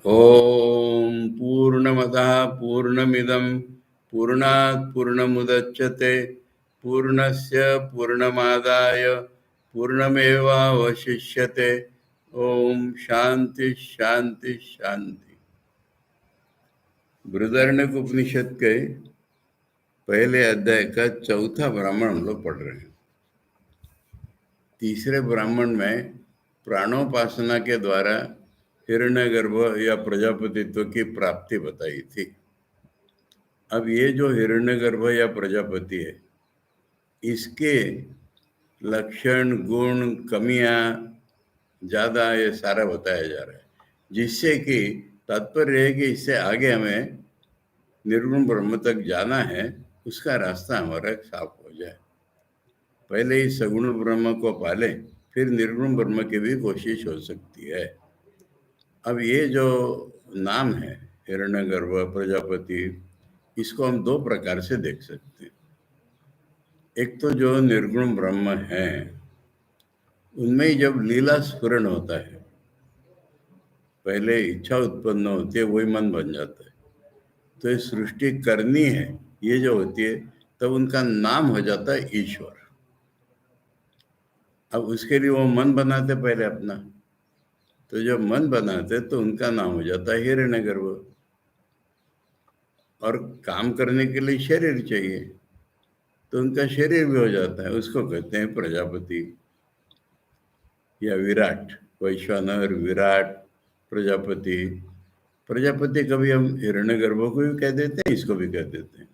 ओम पूर्णमदः पूर्णमिदं पूर्णात् पूर्णमुदच्यते पूर्णस्य पूर्णमादाय पूर्णमेवावशिष्यते। ओम शांति शांति शांति। बृहदारण्यक उपनिषद के पहले अध्याय का चौथा ब्राह्मण हम लोग पढ़ रहे हैं। तीसरे ब्राह्मण में प्राणोपासना के द्वारा हिरण्यगर्भ या प्रजापतित्व की प्राप्ति बताई थी। अब ये जो हिरण्यगर्भ या प्रजापति है, इसके लक्षण, गुण, कमियां ज्यादा ये सारा बताया जा रहा है, जिससे कि तात्पर्य है कि इससे आगे हमें निर्गुण ब्रह्म तक जाना है, उसका रास्ता हमारा साफ हो जाए। पहले ही सगुण ब्रह्म को पाले, फिर निर्गुण ब्रह्म की भी कोशिश हो सकती है। अब ये जो नाम है हिरण्यगर्भ, प्रजापति, इसको हम दो प्रकार से देख सकते हैं। एक तो जो निर्गुण ब्रह्म है, उनमें जब लीला स्फुरण होता है, पहले इच्छा उत्पन्न होती है, वही मन बन जाता है। तो ये सृष्टि करनी है, ये जो होती है, तब उनका नाम हो जाता है ईश्वर। अब उसके लिए वो मन बनाते पहले अपना, तो जब मन बनाते तो उनका नाम हो जाता है हिरण्यगर्भ। और काम करने के लिए शरीर चाहिए, तो उनका शरीर भी हो जाता है, उसको कहते हैं प्रजापति या विराट। वैश्वानर, विराट, प्रजापति। प्रजापति कभी हम हिरण्यगर्भ को भी कह देते हैं, इसको भी कह देते हैं,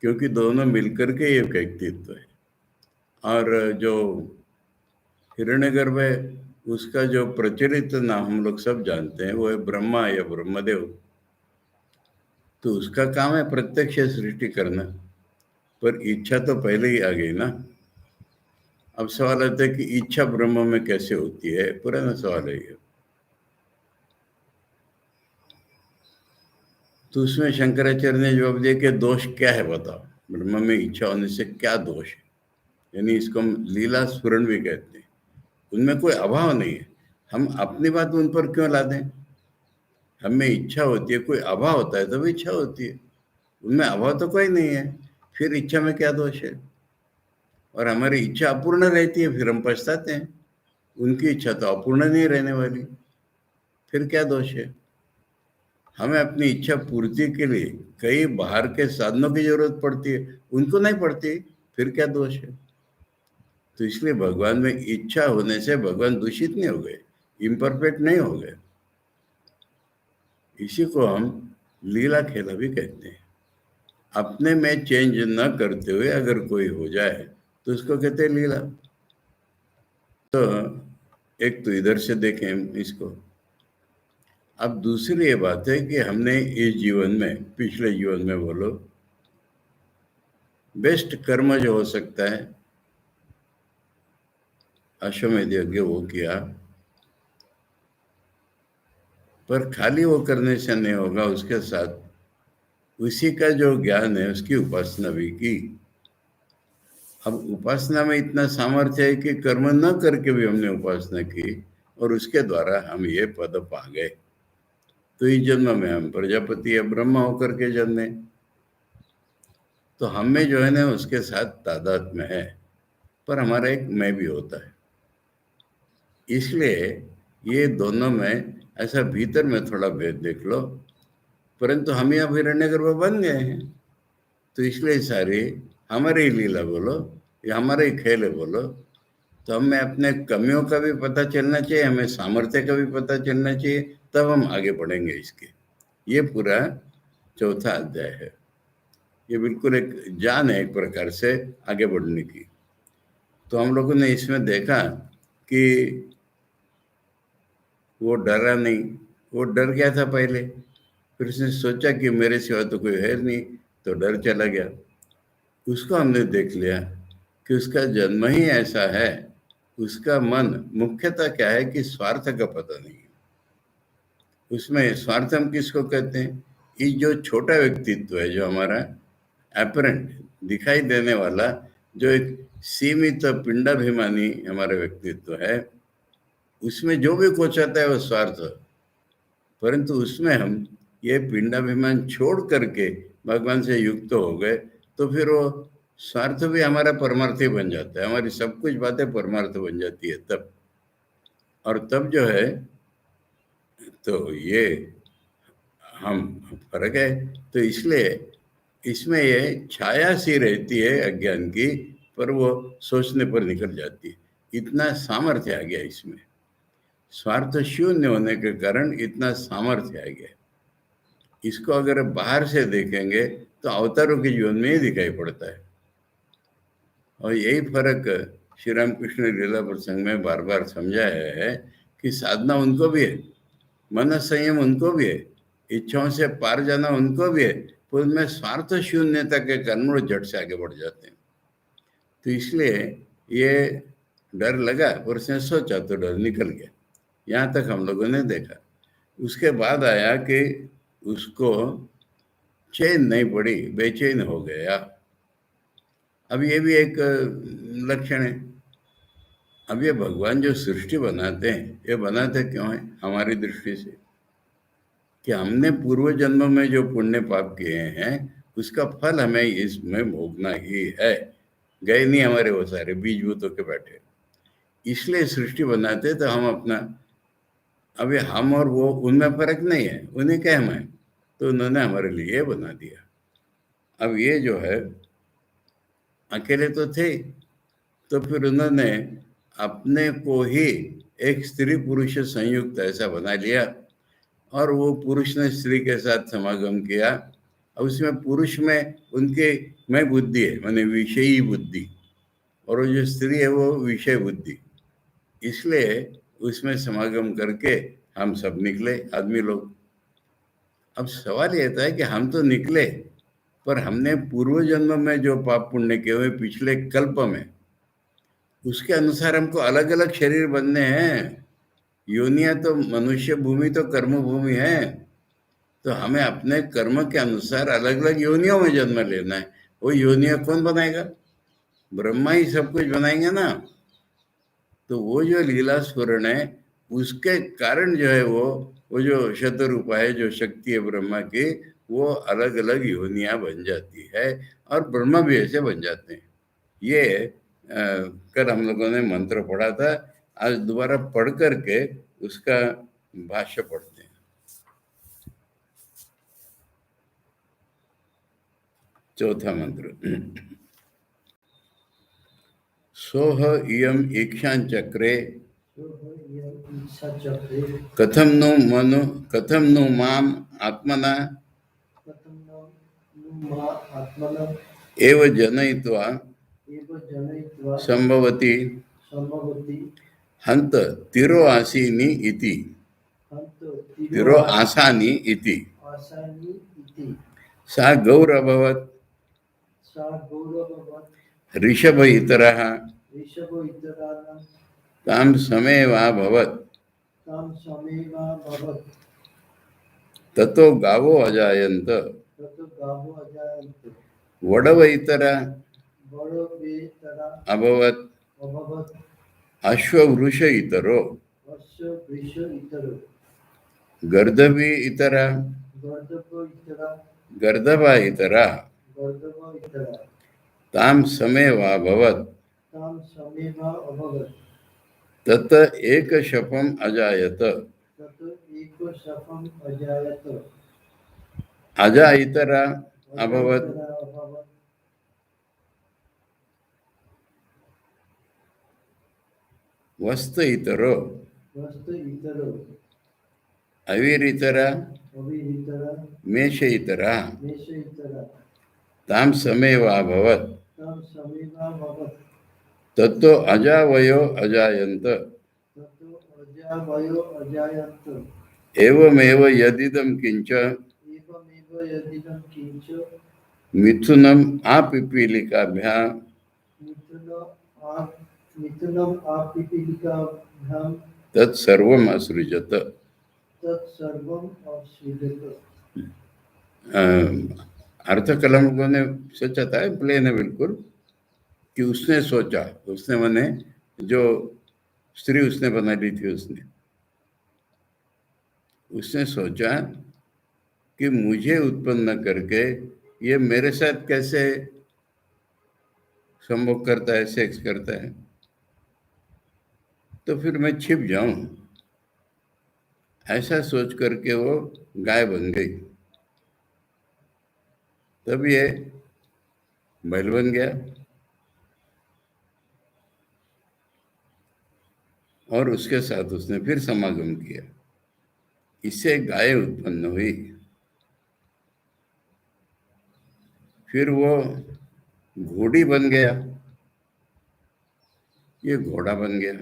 क्योंकि दोनों मिलकर के एक व्यक्तित्व है। और जो हिरण्यगर्भ है, उसका जो प्रचलित नाम हम लोग सब जानते हैं, वो है ब्रह्मा या ब्रह्मदेव। तो उसका काम है प्रत्यक्ष सृष्टि करना, पर इच्छा तो पहले ही आ गई ना। अब सवाल आता है कि इच्छा ब्रह्म में कैसे होती है, पुराना सवाल है ये। तो उसमें शंकराचार्य ने जवाब दिया कि दोष क्या है बताओ, ब्रह्म में इच्छा होने से क्या दोष है। यानी इसको हम लीला स्फुरण भी कहते हैं। उनमें कोई अभाव नहीं है, हम अपनी बात उन पर क्यों ला दें। हमें इच्छा होती है, कोई अभाव होता है तब इच्छा होती है, उनमें अभाव तो कोई नहीं है, फिर इच्छा में क्या दोष है। और हमारी इच्छा अपूर्ण रहती है, फिर हम पछताते हैं। उनकी इच्छा तो अपूर्ण नहीं रहने वाली, फिर क्या दोष है। हमें अपनी इच्छा पूर्ति के लिए कई बाहर के साधनों की जरूरत पड़ती है, उनको नहीं पड़ती, फिर क्या दोष है। तो इसलिए भगवान में इच्छा होने से भगवान दूषित नहीं हो गए, इम्परफेक्ट नहीं हो गए। इसी को हम लीला खेला भी कहते हैं। अपने में चेंज न करते हुए अगर कोई हो जाए तो उसको कहते हैं लीला। तो एक तो इधर से देखें इसको। अब दूसरी ये बात है कि हमने इस जीवन में, पिछले जीवन में बोलो, बेस्ट कर्म जो हो सकता है, अश्वमेध यज्ञ वो किया, पर खाली वो करने से नहीं होगा, उसके साथ उसी का जो ज्ञान है उसकी उपासना भी की। अब उपासना में इतना सामर्थ्य है कि कर्म न करके भी हमने उपासना की और उसके द्वारा हम ये पद पा गए। तो इस जन्म में हम प्रजापति या ब्रह्मा होकर के जन्मे, तो हमें जो है ना उसके साथ तादात्म्य है, पर हमारा एक मैं भी होता है। इसलिए ये दोनों में ऐसा भीतर में थोड़ा भेद देख लो। परंतु हम ही अब हिरण्यगर्भ बन गए हैं, तो इसलिए सारी हमारी ही लीला बोलो या हमारा ही खेल है बोलो। तो हमें अपने कमियों का भी पता चलना चाहिए, हमें सामर्थ्य का भी पता चलना चाहिए, तब हम आगे बढ़ेंगे इसके। ये पूरा चौथा अध्याय है। ये बिल्कुल एक जान है एक प्रकार से आगे बढ़ने की। तो हम लोगों ने इसमें देखा कि वो डरा नहीं। वो डर गया था पहले, फिर उसने सोचा कि मेरे सिवा तो कोई है नहीं, तो डर चला गया। उसको हमने देख लिया कि उसका जन्म ही ऐसा है। उसका मन मुख्यतः क्या है कि स्वार्थ का पता नहीं है। उसमें स्वार्थ हम किसको कहते हैं, ये जो छोटा व्यक्तित्व है, जो हमारा एपरेंट दिखाई देने वाला, जो एक सीमित पिंडाभिमानी हमारा व्यक्तित्व है, उसमें जो भी कुछ आता है वो स्वार्थ। परंतु उसमें हम ये पिंडाभिमान छोड़ करके भगवान से युक्त हो गए तो फिर वो स्वार्थ भी हमारा परमार्थी बन जाता है, हमारी सब कुछ बातें परमार्थ बन जाती है तब। और तब जो है तो ये हम फर्क है। तो इसलिए इसमें ये छाया सी रहती है अज्ञान की, पर वो सोचने पर निकल जाती है। इतना सामर्थ्य आ गया इसमें, स्वार्थ शून्य होने के कारण इतना सामर्थ्य आ गया। इसको अगर बाहर से देखेंगे तो अवतारों के जीवन में ही दिखाई पड़ता है। और यही फर्क श्री रामकृष्ण लीला प्रसंग में बार बार समझाया है कि साधना उनको भी है, मन संयम उनको भी है, इच्छाओं से पार जाना उनको भी है, पर उनमें स्वार्थ शून्यता के कारण वो झट से आगे बढ़ जाते हैं। तो इसलिए ये डर लगा और उसने सोचा तो डर निकल गया। यहाँ तक हम लोगों ने देखा। उसके बाद आया कि उसको चैन नहीं पड़ी, बेचैन हो गया। अब ये भी एक लक्षण है। अब ये भगवान जो सृष्टि बनाते हैं, ये बनाते क्यों है? हमारी दृष्टि से कि हमने पूर्व जन्म में जो पुण्य पाप किए हैं उसका फल हमें इसमें भोगना ही है। गए नहीं हमारे वो सारे बीज भूत होके बैठे, इसलिए सृष्टि बनाते तो हम अपना, अभी हम और वो उनमें फर्क नहीं है, उन्हें क्या हम है, तो उन्होंने हमारे लिए बना दिया। अब ये जो है अकेले तो थे, तो फिर उन्होंने अपने को ही एक स्त्री पुरुष संयुक्त ऐसा बना लिया और वो पुरुष ने स्त्री के साथ समागम किया। अब उसमें पुरुष में उनके में बुद्धि है, माने विषयी बुद्धि, और वो जो स्त्री है वो विषय बुद्धि। इसलिए उसमें समागम करके हम सब निकले आदमी लोग। अब सवाल ये था कि हम तो निकले, पर हमने पूर्व जन्म में जो पाप पुण्य किए हुए पिछले कल्प में, उसके अनुसार हमको अलग अलग शरीर बनने हैं। योनिया तो मनुष्य भूमि तो कर्म भूमि है, तो हमें अपने कर्म के अनुसार अलग अलग योनियों में जन्म लेना है। वो योनिया कौन बनाएगा? ब्रह्मा ही सब कुछ बनाएंगे ना। तो वो जो लीला स्फुरण है उसके कारण जो है वो जो शतरूपा है, जो शक्ति है ब्रह्मा की, वो अलग अलग योनियां बन जाती है और ब्रह्मा भी ऐसे बन जाते हैं। ये कल हम लोगों ने मंत्र पढ़ा था, आज दोबारा पढ़ करके उसका भाष्य पढ़ते हैं। चौथा मंत्र। सोह इयम ईक्षाचक्रे कथम नु माम आत्मना एव जनयित्वा संभवति हंत तिरो आसीनि इति, तिरो आसानि इति। सा गौर अभवत् ऋषभ इतरः ताम समेवाभवत् ततो गावो अजायन्त वडव इतरः अभवत् अश्ववृष इतरो गर्दभी इतरः गर्दभा इतरः ताम समेवाभवत् तत एक शपम अजायत अजा इतरा अभवत् वस्त इतरो अवीर इतरा मेष इतरा ताम समेवाभवत् ततो अजावयो अजायन्त एवमेव यदिदं किंच मिथुनम आपिपीलिकाभ्यां तत्सर्वम् असृजत। अर्थ कलम ने सोचा था, प्लेन है बिल्कुल, कि उसने सोचा, उसने माने जो स्त्री उसने बना ली थी, उसने सोचा कि मुझे उत्पन्न करके ये मेरे साथ कैसे संभोग करता है, सेक्स करता है, तो फिर मैं छिप जाऊं। ऐसा सोच करके वो गाय बन गई। तब ये बैल बन गया और उसके साथ उसने फिर समागम किया। इससे गाय उत्पन्न हुई। फिर वो घोड़ी बन गया, ये घोड़ा बन गया।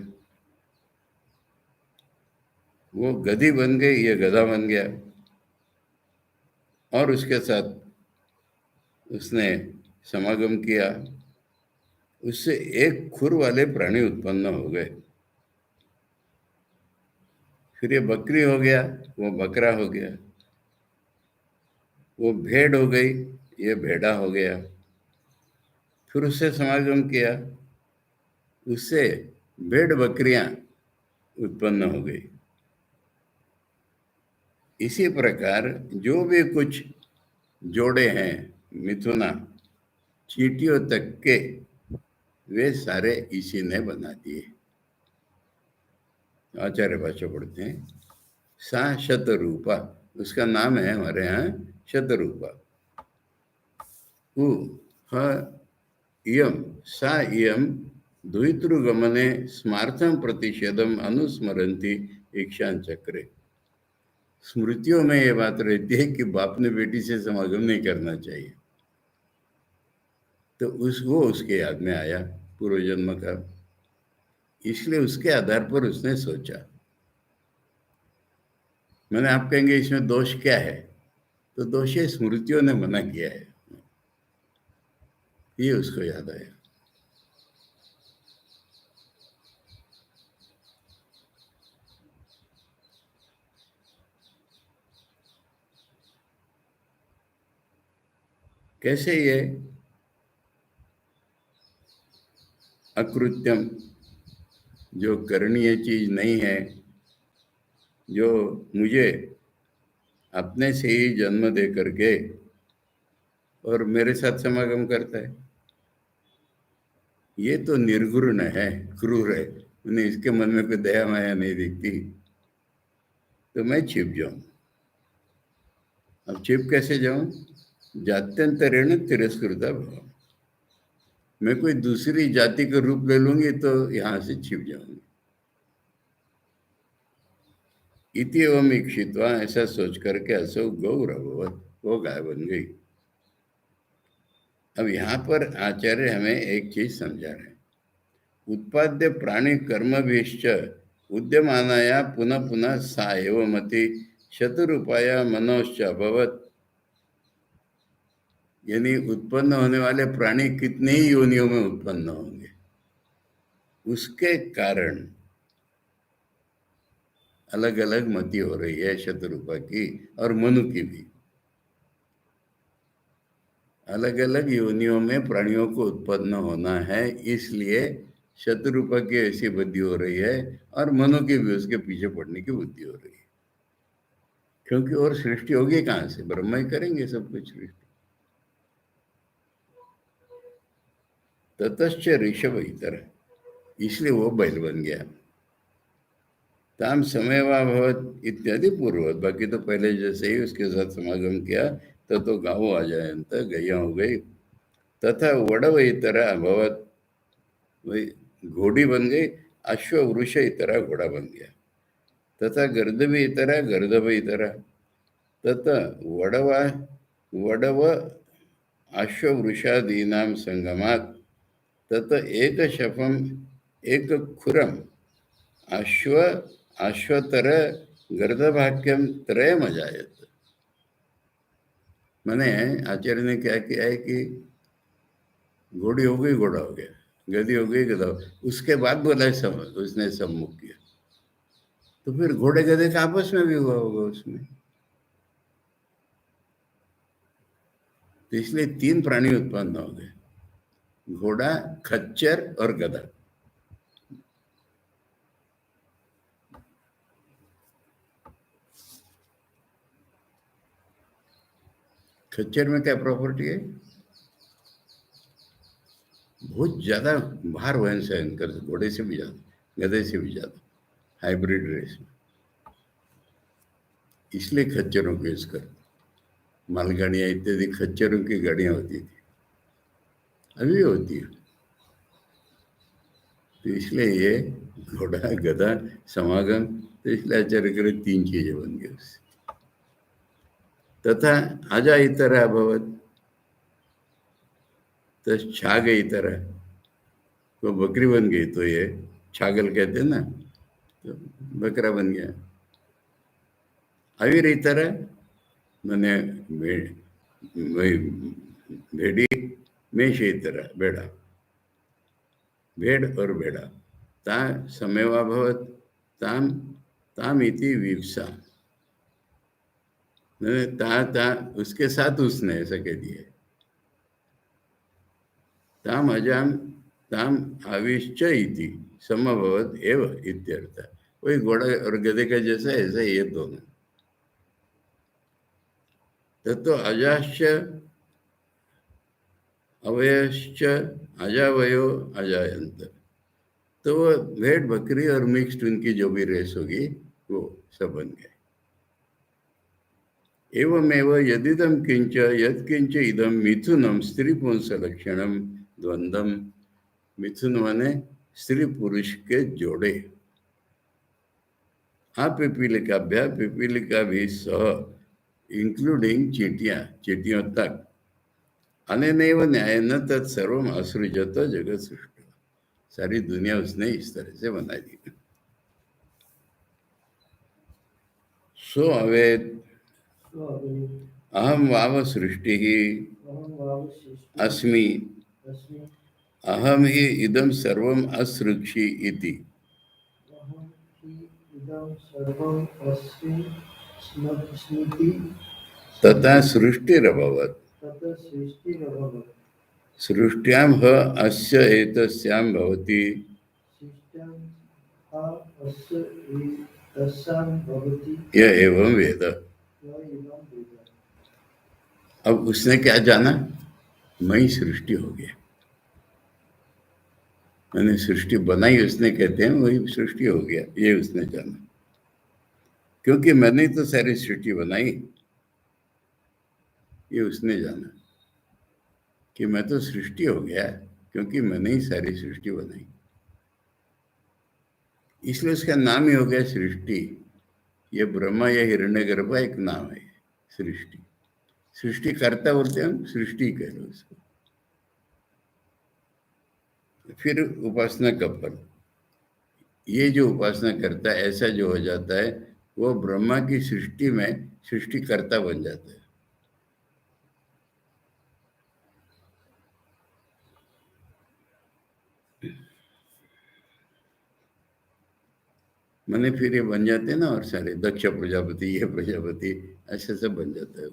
वो गधी बन गई, ये गधा बन गया। और उसके साथ उसने समागम किया। उससे एक खुर वाले प्राणी उत्पन्न हो गए। फिर ये बकरी हो गया, वो बकरा हो गया। वो भेड़ हो गई, ये भेड़ा हो गया। फिर उससे समागम किया, उससे भेड़ बकरियां उत्पन्न हो गई। इसी प्रकार जो भी कुछ जोड़े हैं मिथुना, चींटियों तक के, वे सारे इसी ने बना दिए। आचार्य भाषा पढ़ते हैं, सा शतरूपा, उसका नाम है हमारे यहाँ शतरूपा। उ ह इयम सा इयम द्वितृगमने स्मार्थम प्रतिषेधम अनुस्मरंती ईक्षान चक्रे। स्मृतियों में ये बात रहती है कि बाप ने बेटी से समागम नहीं करना चाहिए। तो वो उसके याद में आया पूर्व जन्म का, इसलिए उसके आधार पर उसने सोचा। मैंने, आप कहेंगे इसमें दोष क्या है, तो दोष ये स्मृतियों ने मना किया है, ये उसको याद आया। कैसे ये अकृत्यम, जो करणीय चीज नहीं है, जो मुझे अपने से ही जन्म दे करके और मेरे साथ समागम करता है, ये तो निर्गुण है, क्रूर है, उन्हें इसके मन में कोई दया माया नहीं दिखती, तो मैं छिप जाऊं। अब छिप कैसे जाऊं? जात्यंतरेण तिरस्कृता भाव, मैं कोई दूसरी जाति का रूप ले लूंगी तो यहां से छिप जाऊंगी। इति एवं इक्षित्वा, ऐसा सोच करके असौ गौरववत, वो गाय बन गई। अब यहाँ पर आचार्य हमें एक चीज समझा रहे हैं, उत्पाद्य प्राणी कर्म भीश्च उद्यमानाया पुनः पुनः सा एवमति शतरूपाया मनोश्च अभवत। यानी उत्पन्न होने वाले प्राणी कितने ही योनियों में उत्पन्न होंगे, उसके कारण अलग अलग मति हो रही है शतरूपा की और मनु की भी। अलग अलग योनियों में प्राणियों को उत्पन्न होना है, इसलिए शतरूपा की ऐसी बुद्धि हो रही है और मनु की भी उसके पीछे पड़ने की बुद्धि हो रही है। क्योंकि और सृष्टि होगी कहां से? ब्रह्मा ही करेंगे सब कुछ सृष्टि। ततश्च ऋषभ इतर, इसलिए वो बैल बन गया। ताम समयवाभवत इत्यादि पूर्वत, बाकी तो पहले जैसे ही उसके साथ समागम किया तो गाँव आ जाए, अंत गैया हो गई। तथा वडव इतरा अभवत, वही घोड़ी बन गई। अश्व वृष इतरा घोड़ा बन गया। तथा गर्दभ इतरा गर्दभ इतरा। तथा वडवा वडव अश्ववृषादीनां संगमात् तत एक शफम एक खुरम अश्व अश्वतर गर्दभाक्यम त्रयम अजायत। मैंने, आचार्य ने क्या किया है कि घोड़ी हो गई घोड़ा हो गया, गधी हो गई गधा, उसके बाद बोला उसने सम्मुख किया, तो फिर घोड़े गधे का आपस में भी हुआ होगा उसमें। तो इसलिए 3 प्राणी उत्पन्न हो गए, घोड़ा, खच्चर और गधा। खच्चर में क्या प्रॉपर्टी है? बहुत ज्यादा भार वहन सहन कर, घोड़े से भी ज्यादा, गधे से भी ज्यादा, हाइब्रिड रेस में। इसलिए खच्चरों को यूज कर, मालगाड़ियां इत्यादि खच्चरों की गाड़ियां होती थी, अभी भी होती है। तो इसलिए ये घोड़ा गधा समागम, तो इसलिए आचार्य करे 3 चीजें बन गई उससे। तथा आजा इतर अभवत, तो छाग इतर, वो बकरी बन गई तो ये छागल कहते हैं ना, तो बकरा बन गया। अवीर इतर मैंने वही भेड़ी, मेष इतर बेड़ा, भेड़ और बेड़ा। ता समेवा भवत, ताम ताम इति विवसा, ता ता उसके साथ उसने ऐसा कह दिया। ताम अजाम ताम आविश्च इति समभवत एव इत्यर्थ। वही घोड़ा और गधे का जैसा ऐसा ये दोनों। तत्व अजाश्च अवयश्च अजावयो अजायंत, तो वो भेड़ बकरी और मिक्स्ड उनकी जो भी रेस होगी वो सब बन गए। एवमेव यदिदम किंच यत्किंच इदम मिथुनम स्त्री पुंस लक्षणम द्वंद्वम, मिथुन माने स्त्री पुरुष के जोड़े। पिपीलिकाभ्या पिपीलिका भी सह इंक्लूडिंग चींटियां, चींटियों तक, अनेनैव न्यायेन तत्सर्वम असृजत जगत सृष्टि, सारी दुनिया उसने इस तरह से बना दी। सो अवेद अहम वाव सृष्टि अस्मि, अहम ही इदम सर्वम असृक्षि इति, तथा सृष्टिरभवत्, सृष्ट्यां ह अस्य एतस्यां भवति, य एवं वेद। अब उसने क्या जाना? मई सृष्टि हो गया, मैंने सृष्टि बनाई उसने, कहते हैं वही सृष्टि हो गया, ये उसने जाना। क्योंकि मैंने तो सारी सृष्टि बनाई, ये उसने जाना कि मैं तो सृष्टि हो गया क्योंकि मैंने ही सारी सृष्टि बनाई, इसलिए उसका नाम ही हो गया सृष्टि। ये ब्रह्मा या हिरण्यगर्भ एक नाम है सृष्टि। सृष्टि करता बोलते हैं हम, सृष्टि कह लो उसको। फिर उपासना का फल, ये जो उपासना करता है ऐसा जो हो जाता है, वो ब्रह्मा की सृष्टि में सृष्टिकर्ता बन जाता है। मैंने फिर ये बन जाते हैं ना, और सारे दक्ष प्रजापति, ये प्रजापति, ऐसे सब बन जाता है।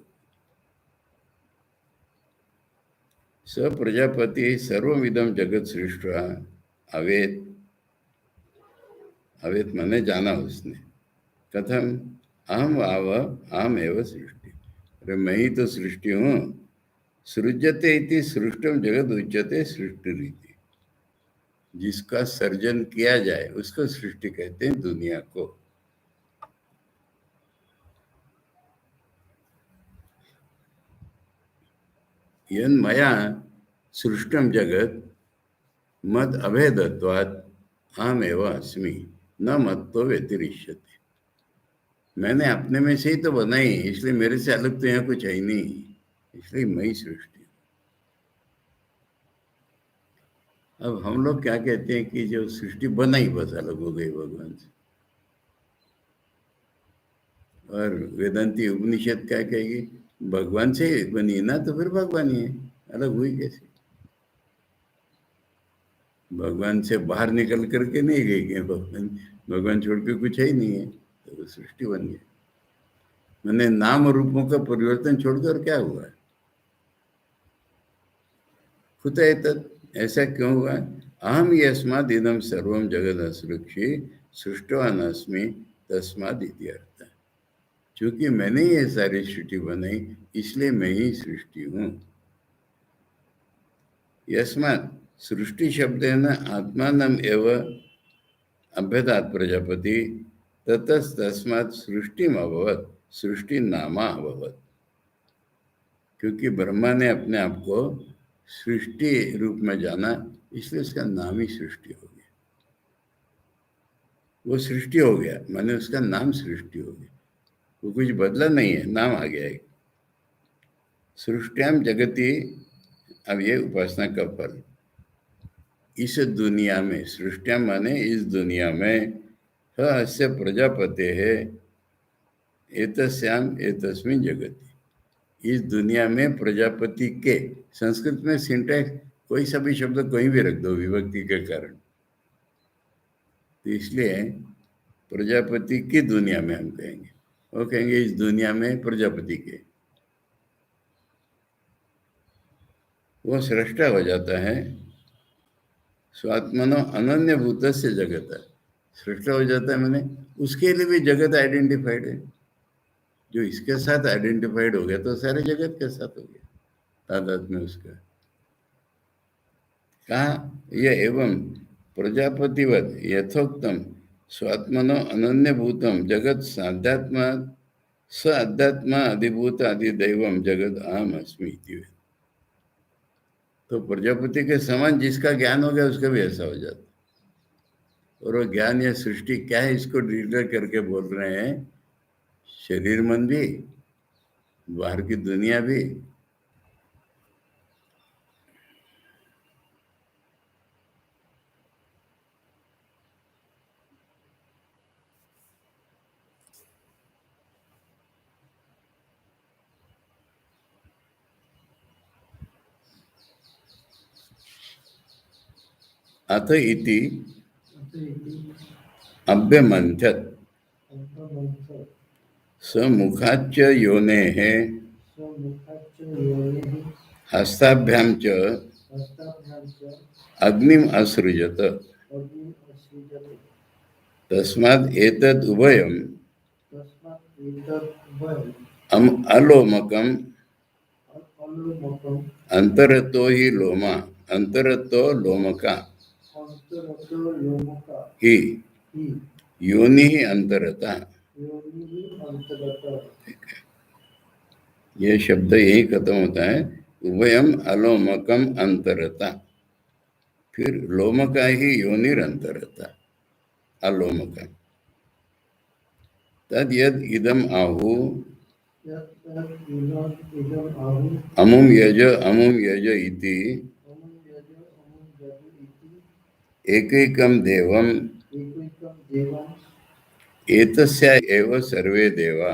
स प्रजापति सर्वमिदम जगत सृष्ट अवेद, अवेद माने जाना उसने। कथम? अहम आव अहम एव सृष्टि, अरे मैं ही तो सृष्टि हूँ। सृजते इति सृष्टम जगत उच्यते सृष्टि रीति, जिसका सर्जन किया जाए उसको सृष्टि कहते हैं, दुनिया को। यन मया सृष्टम जगत मद अभेदत्वात् अहम एव अस्मि न मत तो व्यतिरिच्यते, मैंने अपने में से ही तो बनाई, इसलिए मेरे से अलग तो यहाँ कुछ है ही नहीं, इसलिए मैं ही सृष्टि। अब हम लोग क्या कहते हैं कि जो सृष्टि बनाई बस अलग हो गई भगवान से, और वेदांती उपनिषद क्या कहेगी? भगवान से बनी ना तो फिर भगवान ही है, अलग हुई कैसे? भगवान से बाहर निकल करके नहीं गई कि भगवान, भगवान छोड़ के कुछ है ही नहीं है, तो वो सृष्टि बन गई। मैंने नाम और रूपों का परिवर्तन छोड़कर क्या हुआ? खुद तत्, ऐसा क्यों हुआ? अहम यस्माद इदम सर्वम जगद असृक्षि सृष्टवान अस्मि तस्माद इति अर्थ। क्योंकि मैंने ये सारी सृष्टि बनाई, इसलिए मैं ही सृष्टि हूँ। यस्मात् सृष्टि शब्देन आत्मानम् एव अभ्यदात् प्रजापति ततस्तस्मात् सृष्टिम अभवत्, सृष्टि नामा अभवत्। क्योंकि ब्रह्मा ने अपने आप को सृष्टि रूप में जाना, इसलिए उसका नाम ही सृष्टि हो गया। वो सृष्टि हो गया, माने उसका नाम सृष्टि हो गया। वो कुछ बदला नहीं है, नाम आ गया है। सृष्टियाम जगति, अब ये उपासना का फल। इस दुनिया में, सृष्टियाम माने इस दुनिया में, अस्य प्रजापते है एतस्याम एतस्मिन् जगति, इस दुनिया में प्रजापति के, संस्कृत में सिंटैक्स कोई सा भी शब्द कहीं भी रख दो विभक्ति के कारण, तो इसलिए प्रजापति की दुनिया में हम कहेंगे, वो कहेंगे इस दुनिया में प्रजापति के, वो सृष्टा हो जाता है। स्वात्मनो अनन्य भूत से जगत है, सृष्टा हो जाता है, मैंने उसके लिए भी जगत आइडेंटिफाइड है। जो इसके साथ आइडेंटिफाइड हो गया तो सारे जगत के साथ हो गया, तादाद में उसका। कहा यह एवं प्रजापतिवत यथोक्तम स्वात्मनो अनन्य भूतम जगत साध्यात्मा स अध्यात्मा अधिभूत अधिदैवम जगत अहम अस्मि इति। तो प्रजापति के समान जिसका ज्ञान हो गया उसका भी ऐसा हो जाता, और वो ज्ञान या सृष्टि क्या है इसको डिक्लेयर करके बोल रहे हैं, शरीर मन भी, बाहर की दुनिया भी। अथ इति अभ्यमन्थत् समुखाच्च योनेः हस्ताभ्यां च अग्निम असृजत, तस्माद् एतद् उभयम् अलोमकम् अंतरतो ही लोमा, अंतरतो लोमका ही योनि ही अंतरता। ये शब्द यही खत्म होता है, उभयम अलोमकम अंतरता, फिर लोमका ही योनिरंतरता, अलोमका। तद यद इदम आहु अमुम यज इति एकैकं देवम एतस्य एव सर्वे देवा।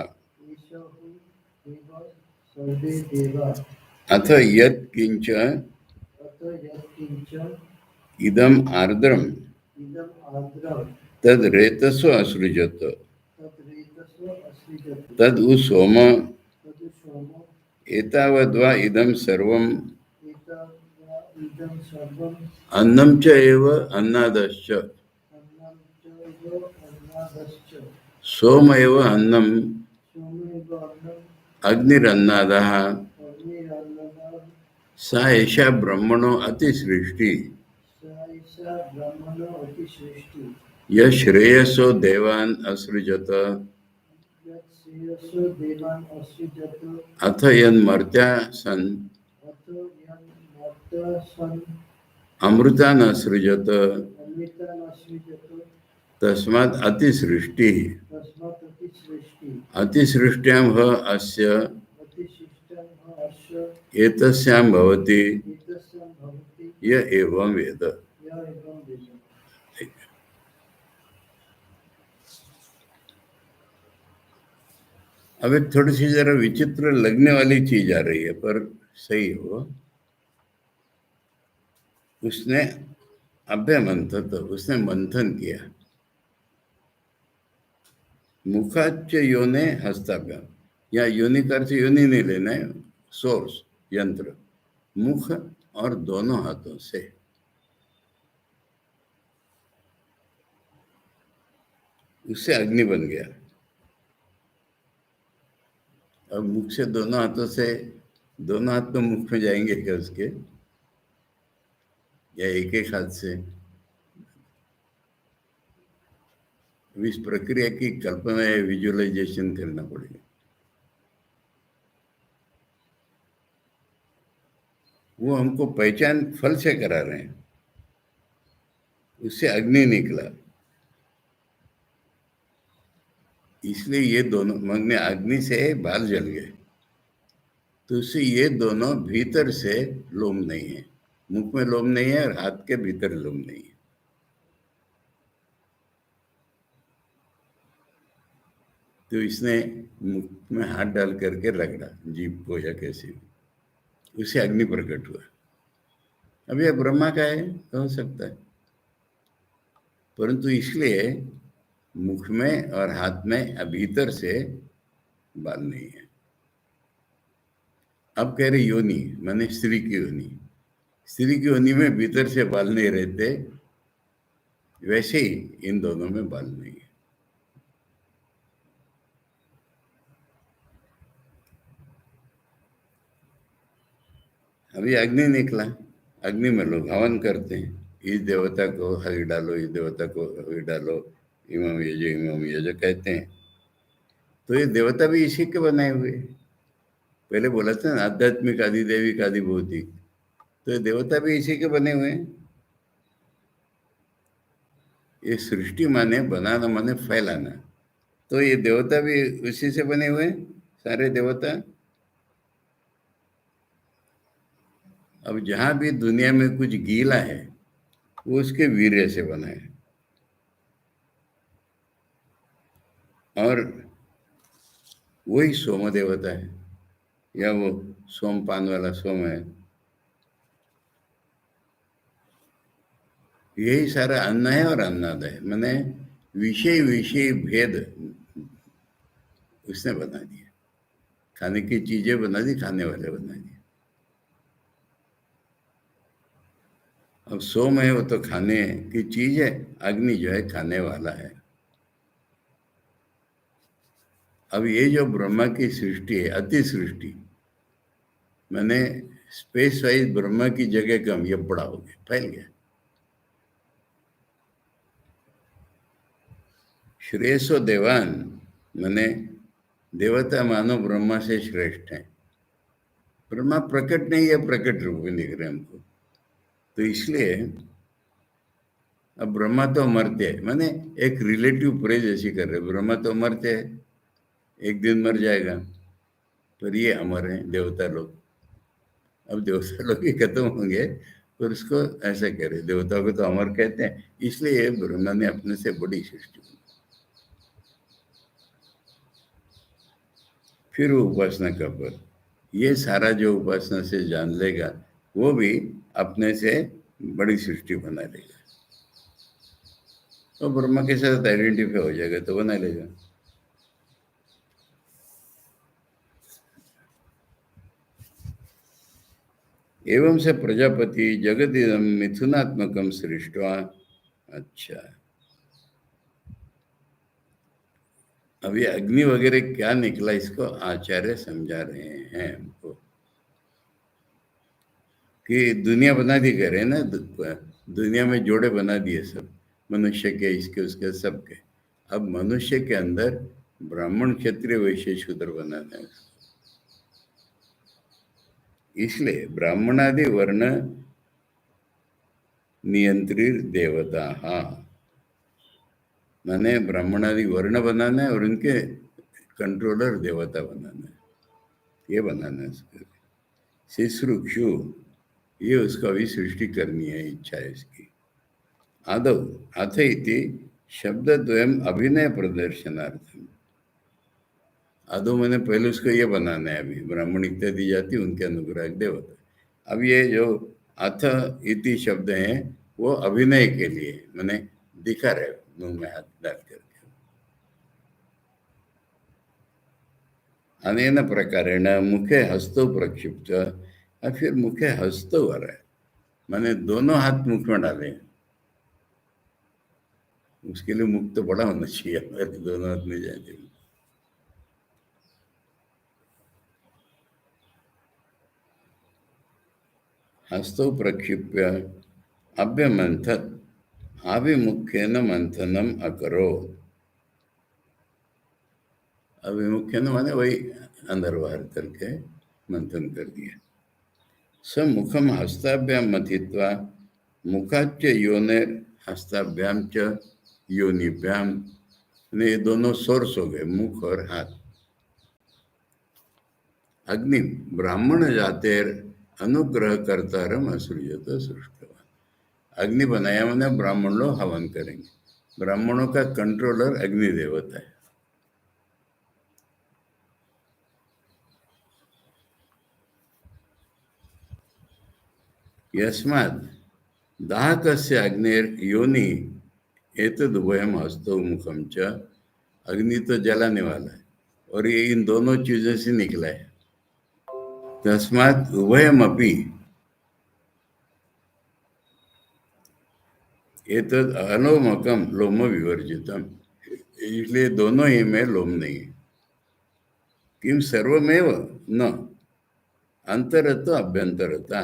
अथ यत् किंच इदम आर्द्रम तद रेतसो असृजत, तद उ सोम एतावद्वा इदं सर्वं अन्नं च एव अन्नादश्च, सोम एव अन्नं अग्निरन्नादः सा एषा ब्रह्मणो अतिसृष्टि यश्रेयसो देवान् असृजत अथ यन्मर्त्या सन् अमृतान् असृजत तस्मात् अतिसृष्टि, अतिसृष्ट्यां ह अस्य एतस्यां भवति य एवं वेद। अब एक थोड़ी सी जरा विचित्र लगने वाली चीज आ रही है, पर सही हो। उसने अभ्यमंथन, तो उसने मंथन किया। मुखाच्च योने हस्ताभ्याम, या योनि का अर्थ योनि नहीं लेना है, सोर्स यंत्र, मुख और दोनों हाथों से। उससे अग्नि बन गया। अब मुख से दोनों हाथों से, दोनों हाथ तो मुख में जाएंगे क्या उसके, या एक एक हाथ से? अब इस प्रक्रिया की कल्पना या विजुअलाइजेशन करना पड़ेगा। वो हमको पहचान फल से करा रहे हैं, उससे अग्नि निकला, इसलिए ये दोनों मन में अग्नि से बाल जल गए, तो उससे ये दोनों भीतर से लोम नहीं है, मुख में लोम नहीं है और हाथ के भीतर लोम नहीं है। तो इसने मुख में हाथ डाल करके रगड़ा जीभ को या कैसे भी, उसे अग्नि प्रकट हुआ। अब यह ब्रह्मा का है तो हो सकता है, परंतु इसलिए मुख में और हाथ में भीतर से बाल नहीं है। अब कह रहे योनि, माने स्त्री की योनि, स्त्री की योनि में भीतर से बाल नहीं रहते, वैसे ही इन दोनों में बाल नहीं है। अभी अग्नि निकला, अग्नि में लोग हवन करते हैं, इस देवता को हवि डालो, इस देवता को हवि डालो, इमम यजो कहते हैं। तो ये देवता भी इसी के बनाए हुए हैं। पहले बोला था ना, आध्यात्मिक आदिदेविक आदि भौतिक, तो ये देवता भी इसी के बने हुए हैं। ये सृष्टि माने बनाना, माने फैलाना, तो ये देवता भी उसी से बने हुए हैं, सारे देवता। अब जहां भी दुनिया में कुछ गीला है, वो उसके वीर्य से बना है। और वही सोम देवता है, या वो सोमपान वाला सोम है। यही सारा अन्न है और अन्नद है, मैंने विषय विषय भेद उसने बना दिया, खाने की चीजें बना दी, खाने वाले बना दिए। अब सोम है वो तो खाने की चीज है, अग्नि जो है खाने वाला है। अब ये जो ब्रह्मा की सृष्टि है, अति सृष्टि, मैंने स्पेस वाइज ब्रह्मा की जगह कम, ये बड़ा हो गया, फैल गया। श्रेयसो देवान, मैंने देवता मानो ब्रह्मा से श्रेष्ठ है। ब्रह्मा प्रकट नहीं है, प्रकट रूप में दिख रहे हमको, तो इसलिए अब ब्रह्मा तो मरते हैं, मैंने एक रिलेटिव प्रेज ऐसी कर रहे, ब्रह्मा तो मरते हैं, एक दिन मर जाएगा, पर ये अमर है देवता लोग। अब देवता लोग ही खत्म होंगे, पर उसको ऐसा कह रहे, देवताओं को तो अमर कहते हैं, इसलिए ब्रह्मा ने अपने से बड़ी सृष्टि की। फिर वो उपासना का फल, ये सारा जो उपासना से जान लेगा, वो भी अपने से बड़ी सृष्टि बना लेगा, तो ब्रह्मा के साथ आइडेंटिफाई हो जाएगा तो बना लेगा। एवं से प्रजापति जगदिदम मिथुनात्मकम सृष्टवा। अच्छा, अब ये अग्नि वगैरह क्या निकला, इसको आचार्य समझा रहे हैं हमको, कि दुनिया बना दी कह रहे हैं ना, दुनिया में जोड़े बना दिए सब, मनुष्य के, इसके उसके सबके। अब मनुष्य के अंदर ब्राह्मण क्षत्रिय वैश्य शूद्र बनाना है, इसलिए ब्राह्मणादि वर्ण नियंत्रित देवता, हाँ, माने ब्राह्मणादि वर्ण बनाना है और उनके कंट्रोलर देवता बनाना है, ये बनाना है उसके। शिश्रुक्षु, ये उसका भी सृष्टि करनी है, इच्छा है इसकी। आदौ अथ इति शब्दद्वयम् अभिनय प्रदर्शनार्थम। आदौ मैंने पहले उसको ये बनाना है, अभी ब्राह्मण इत्यादि जाति उनके अनुग्रह देवता। अब ये जो अथ इति शब्द हैं, वो अभिनय के लिए, मैंने दिखा रहे मुंह में हाथ डाल करके। अनेन प्रकारेण मुखे हस्तो प्रक्षिप्त, और फिर मुखे हस्तो हो रहा है, मैंने दोनों हाथ मुख में डाले। उसके लिए मुख तो बड़ा होना चाहिए, हमारे दोनों हाथ में जाए। हस्तौ प्रक्षिप्य अभ्यमंथत आभिमुख्येन मंथनम अकरो। अभिमुख्येन माने वही अंदर बाहर करके मंथन कर दिया। स मुखम हस्ताभ्याम मथित्वा मुखाच्च योनिर हस्ताभ्याम च योनिभ्याम, ने ये दोनों सोर्स हो गए, मुख और हाथ। अग्नि ब्राह्मण जातेर अनुग्रह कर्तारम असृजत सृष्टवान। अग्नि बनाया मैंने ब्राह्मण लोग हवन करेंगे। ब्राह्मणों का कंट्रोलर अग्नि देवता है। यस्मात् दाहकस्य अग्निर योनि एतदुभयम हस्तौ मुखम च। अग्नि तो जलाने वाला है और ये इन दोनों चीजों से निकला है। तस्मात् उभयमपि एतद अलोमकम लोम विवर्जितम, इसलिए दोनों ही में लोम नहीं है। किम सर्वमेव न अंतरत अभ्यंतरता,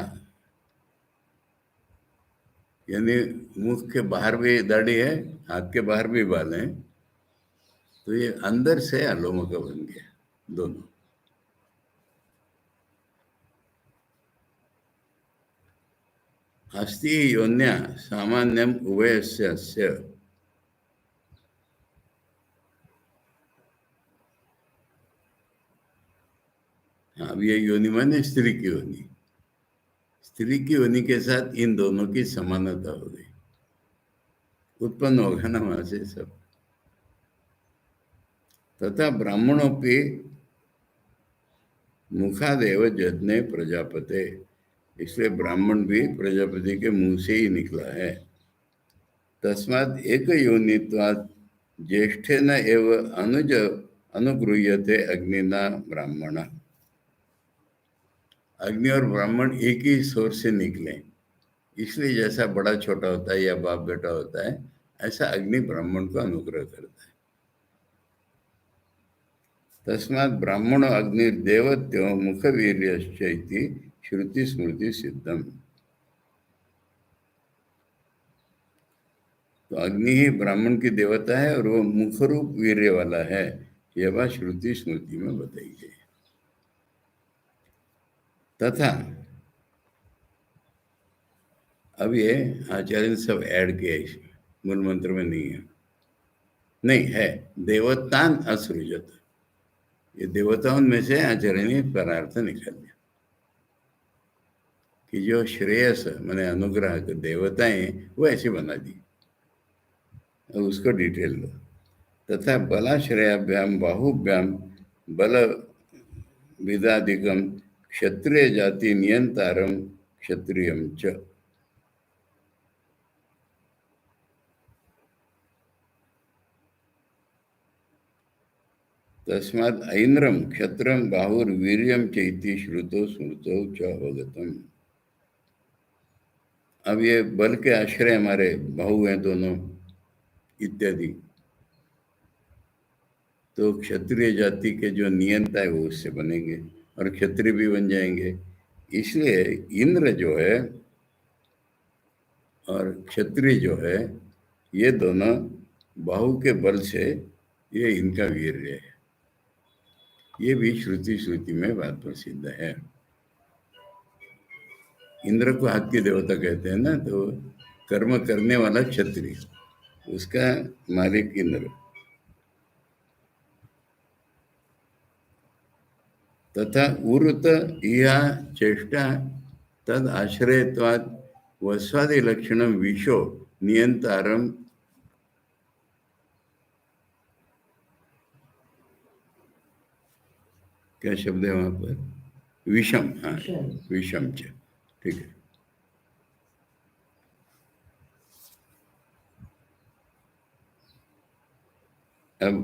यानी मुख के बाहर भी दाढ़ी है, हाथ के बाहर भी बाल हैं, तो ये अंदर से अलोम का बन गया दोनों। अस्ति योन्या सामान्यम उभयस्य अस्य। अब ये योनि माने स्त्री की योनि, स्त्री की योनि के साथ इन दोनों की समानता हो गई, उत्पन्न होगा ना वहां से सब। तथा ब्राह्मणों पे मुखादेव जज्ञे प्रजापते, इसलिए ब्राह्मण भी प्रजापति के मुंह से ही निकला है। तस्मात् एक योनित्वात् ज्येष्ठेन एव अनुज अनुगृह्यते अग्निना ब्राह्मण। अग्नि और ब्राह्मण एक ही सोर से निकले, इसलिए जैसा बड़ा छोटा होता है या बाप बेटा होता है, ऐसा अग्नि ब्राह्मण को अनुग्रह करता है। तस्मात् ब्राह्मणो अग्निर्देवत्यो मुखवीर्यश्च इति श्रुति स्मृति सिद्धम। तो अग्नि ही ब्राह्मण की देवता है और वो मुखरूप वीर्य वाला है, यह बात श्रुति स्मृति में बताई गई। तथा अब ये आचार्य ने सब ऐड किया, इसमें मूल मंत्र में नहीं है, नहीं है, देवतान असृजत, ये देवताओं में से आचार्य ने परार्थ निकाल दिया कि जो श्रेयस माने अनुग्रह के देवताएं वो ऐसे बना दी। अब उसको डिटेल लो। तथा बलाश्रयाभ्याम बाहुभ्याम बल विदादिकम क्षत्रिय जाति नियंतारम क्षत्रियम च। तस्मात् ऐन्द्रम क्षत्रम बाहुर्वीर्यम चैति श्रुतो स्मृतो च अवगतम। अब ये बल के आश्रय हमारे बाहु हैं दोनों इत्यादि, तो क्षत्रिय जाति के जो नियंता है वो उससे बनेंगे और क्षत्रिय भी बन जाएंगे। इसलिए इंद्र जो है और क्षत्रिय जो है, ये दोनों बाहु के बल से ये इनका वीर्य है। ये भी श्रुति श्रुति में बात प्रसिद्ध है। इंद्र को हाथ की देवता कहते हैं ना, तो कर्म करने वाला क्षत्रिय, उसका मालिक इंद्र। तथा उरुत इहा चेष्टा तद आश्रयत्वात् वस्वादि लक्षणम विशो नियंतारम। क्या शब्द है वहां पर? विषम, हाँ विषम च, ठीक है। अब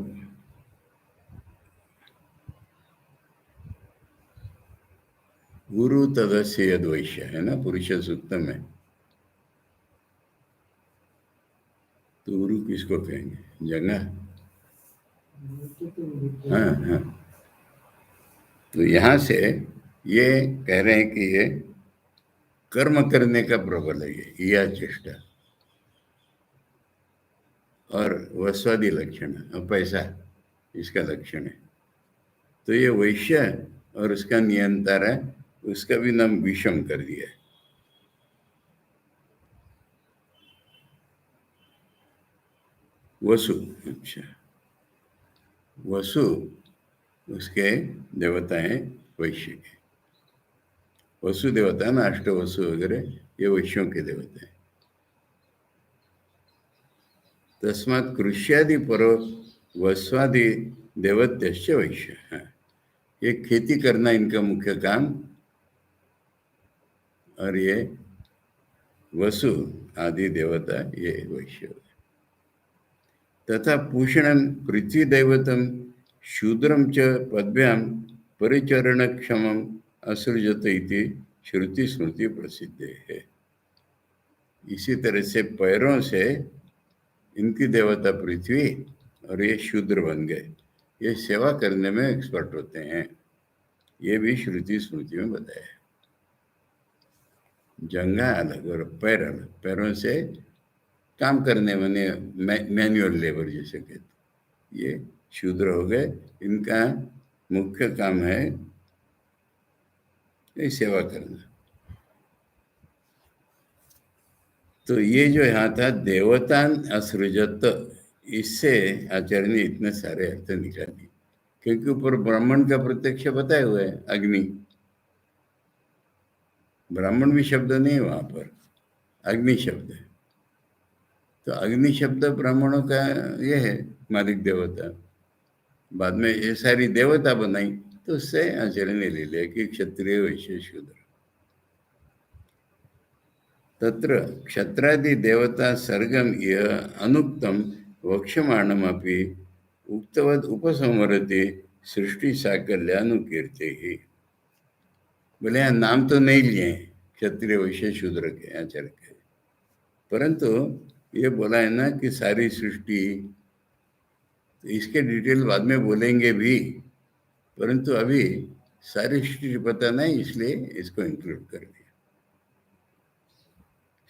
गुरु तदस्य यद वैश्य है ना, पुरुष सूक्त में, तो गुरु किसको कहेंगे? जगह, हाँ हाँ। तो यहाँ से ये कह रहे हैं कि ये कर्म करने का प्रबल है ये, या चेष्टा और वस्वादी लक्षण और पैसा इसका लक्षण है। तो ये वैश्य और उसका नियंत्रण है, उसका भी नाम विषम कर दिया है। वसु, अच्छा, वसु उसके देवता हैं वैश्य के। वसु देवता है ना, अष्ट वसु वगैरह, ये वैश्यों के देवता है। तस्मात् कृष्यादि परो वस्वादि देवत्यश्च वैश्य है। ये खेती करना इनका मुख्य काम, और ये वसु आदि देवता ये वैश्य। तथा पूषणं पृथ्वी दैवतम शूद्रम च पद्भ्यां परिचरणक्षमम् असृजत इति श्रुति स्मृति प्रसिद्ध है। इसी तरह से पैरों से इनकी देवता पृथ्वी और ये शूद्र बन गए, ये सेवा करने में एक्सपर्ट होते हैं, ये भी श्रुति स्मृति में बताया है। जंघा अलग और पैर अलग, पैरों से काम करने वाले मैन्युअल लेबर जैसे कहते, ये शूद्र हो गए। इनका मुख्य काम है ये सेवा करना। तो ये जो यहाँ था देवतान असृजत, इससे आचार्य ने इतने सारे अर्थ निकाले, क्योंकि ऊपर ब्राह्मण का प्रत्यक्ष बताए हुए है अग्नि, ब्राह्मण भी शब्द नहीं है वहाँ पर, अग्नि शब्द है। तो अग्नि शब्द ब्राह्मणों का ये है मालिक देवता। बाद में ये सारी देवता बनाई, तो उससे आचार्य ने ले लिया कि क्षत्रिय वैश्य शूद्र। तत्र क्षत्रादि देवता सर्गम यह अनुक्तम वक्ष्यमाणमपि उक्तवद उपसंहरति सृष्टि साकल्यानुकीर्ते ही। बोले यहाँ नाम तो नहीं लिए क्षत्रिय वैश्य शूद्र के आचार्य के, परंतु ये बोला है ना कि सारी सृष्टि, तो इसके डिटेल बाद में बोलेंगे भी, परंतु अभी सारी सृष्टि पता नहीं, इसलिए इसको इंक्लूड कर दिया।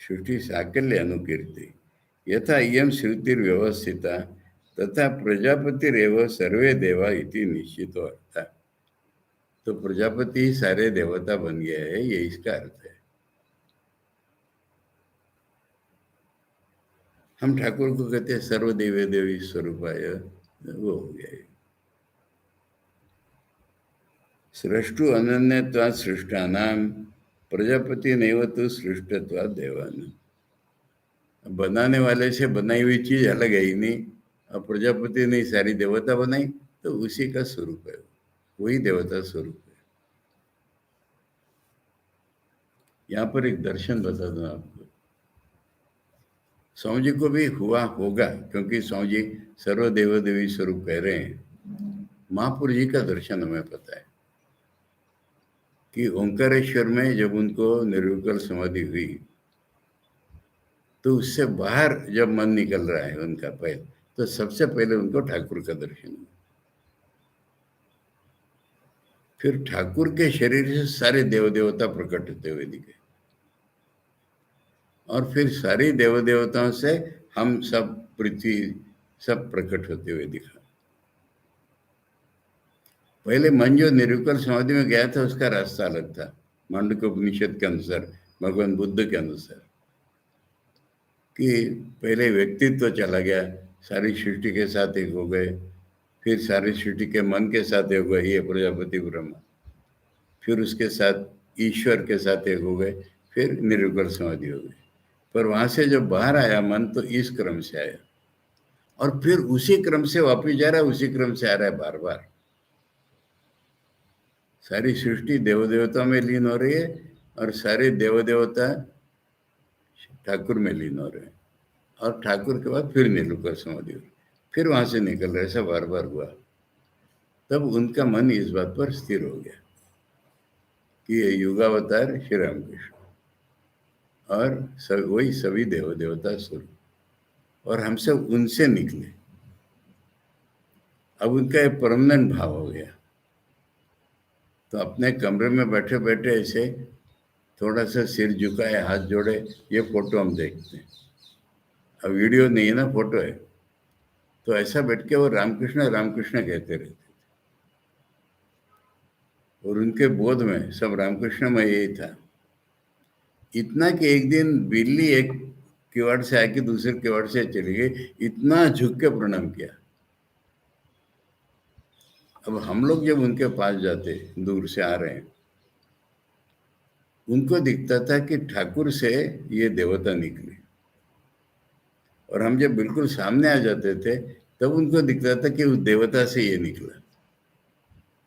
सृष्टि साकल्य अनुकीर्ति यथा इयं श्रुतिर्व्यवस्थिता तथा प्रजापतिरेव सर्वे देवा इति निश्चितो अर्थ। तो प्रजापति ही सारे देवता बन गया है, ये इसका अर्थ है। हम ठाकुर को कहते हैं सर्वदेव देवी स्वरूपाय, वो हो गया है। सृष्टु अनन्यत्वात् सृष्टानां प्रजापति नैव तु सृष्टत्वात् देवानां। बनाने वाले से बनाई हुई चीज अलग है ही नहीं, और प्रजापति ने सारी देवता बनाई, तो उसी का स्वरूप है, वही देवता स्वरूप है। यहाँ पर एक दर्शन बता दूं आपको, स्वामी जी को भी हुआ होगा, क्योंकि स्वामी जी सर्वदेव देवी स्वरूप कह रहे हैं। महापुर जी का दर्शन हमें पता है कि ओंकारेश्वर में जब उनको निर्विकल्प समाधि हुई, तो उससे बाहर जब मन निकल रहा है उनका पहले, तो सबसे पहले उनको ठाकुर का दर्शन हुआ। फिर ठाकुर के शरीर से सारे देव देवता प्रकट होते हुए दिखे, और फिर सारी देव देवताओं से हम सब पृथ्वी सब प्रकट होते हुए दिखा। पहले मन जो निर्विकल्प समाधि में गया था, उसका रास्ता अलग था, मांडुक्य उपनिषद के अनुसार, भगवान बुद्ध के अनुसार, कि पहले व्यक्तित्व चला गया, सारी सृष्टि के साथ एक हो गए, फिर सारी सृष्टि के मन के साथ एक हो गए ये प्रजापति ब्रह्मा, फिर उसके साथ ईश्वर के साथ एक हो गए, फिर निर्विकल्प समाधि हो गई। पर वहां से जब बाहर आया मन, तो इस क्रम से आया, और फिर उसी क्रम से वापिस जा रहा है, उसी क्रम से आ रहा है बार बार। सारी सृष्टि देव देवता में लीन हो रही है, और सारे देव देवता ठाकुर में लीन हो रहे हैं, और ठाकुर के बाद फिर निर्विकल्प समाधि हो रही, फिर वहां से निकल रहे, ऐसा बार बार हुआ। तब उनका मन इस बात पर स्थिर हो गया कि ये युगावतार श्री रामकृष्ण, और वही सभी देव देवता स्वरूप, और हम सब उनसे निकले। अब उनका एक परमानेंट भाव हो गया। तो अपने कमरे में बैठे बैठे ऐसे थोड़ा सा सिर झुकाए, हाथ जोड़े, ये फोटो हम देखते हैं। अब वीडियो नहीं है ना, फोटो है। तो ऐसा बैठ के वो रामकृष्ण रामकृष्ण कहते रहते थे, और उनके बोध में सब रामकृष्ण में यही था। इतना कि एक दिन बिल्ली एक किवाड़ से आके दूसरे किवाड़ से चली गई, इतना झुक के प्रणाम किया। अब हम लोग जब उनके पास जाते, दूर से आ रहे हैं, उनको दिखता था कि ठाकुर से ये देवता निकले, और हम जब बिल्कुल सामने आ जाते थे तब उनको दिखता था कि उस देवता से ये निकला,